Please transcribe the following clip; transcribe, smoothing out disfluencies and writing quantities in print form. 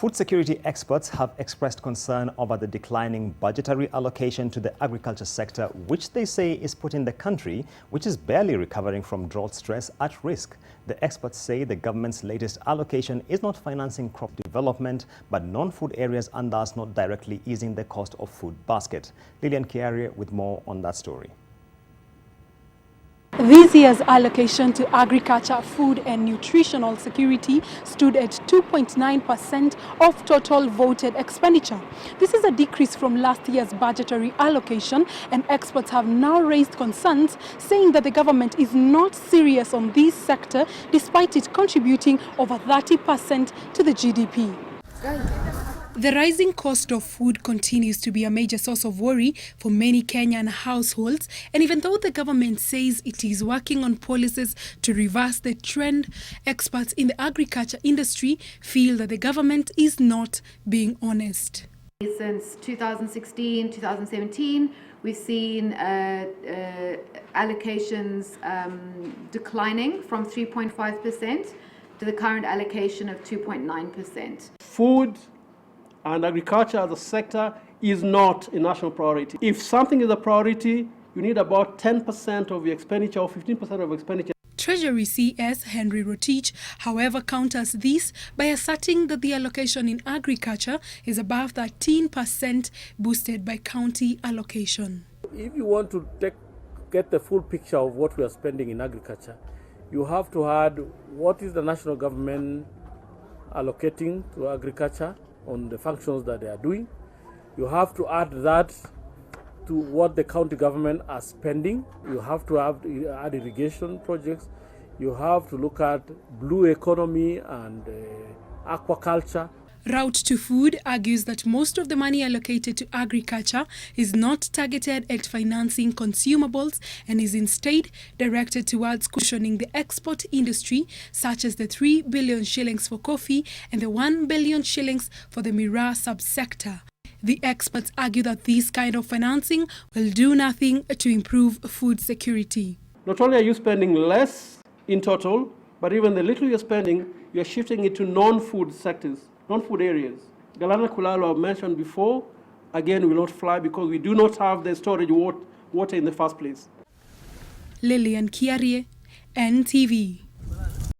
Food security experts have expressed concern over the declining budgetary allocation to the agriculture sector, which they say is putting the country, which is barely recovering from drought stress, at risk. The experts say the government's latest allocation is not financing crop development, but non-food areas, and thus not directly easing the cost of food basket. Lillian Kiarie with more on that story. This year's allocation to agriculture, food and nutritional security stood at 2.9% of total voted expenditure. This is a decrease from last year's budgetary allocation, and experts have now raised concerns, saying that the government is not serious on this sector despite it contributing over 30% to the GDP. The rising cost of food continues to be a major source of worry for many Kenyan households, and even though the government says it is working on policies to reverse the trend, experts in the agriculture industry feel that the government is not being honest. Since 2016, 2017, we've seen allocations declining from 3.5% to the current allocation of 2.9%. Food and agriculture as a sector is not a national priority. If something is a priority, you need about 10% of your expenditure or 15% of expenditure. Treasury CS Henry Rotich, however, counters this by asserting that the allocation in agriculture is above 13%, boosted by county allocation. If you want to get the full picture of what we are spending in agriculture, you have to add what is the national government allocating to agriculture on the functions that they are doing. You have to add that to what the county government are spending. You have to add irrigation projects. You have to look at blue economy and aquaculture. Route to Food argues that most of the money allocated to agriculture is not targeted at financing consumables and is instead directed towards cushioning the export industry, such as the 3 billion shillings for coffee and the 1 billion shillings for the miraa subsector. The experts argue that this kind of financing will do nothing to improve food security. Not only are you spending less in total, but even the little you're spending, you're shifting it to non-food sectors, non-food areas. Galana Kulalo, I've mentioned before, again, will not fly because we do not have the storage water in the first place. Lillian Kiarie, NTV.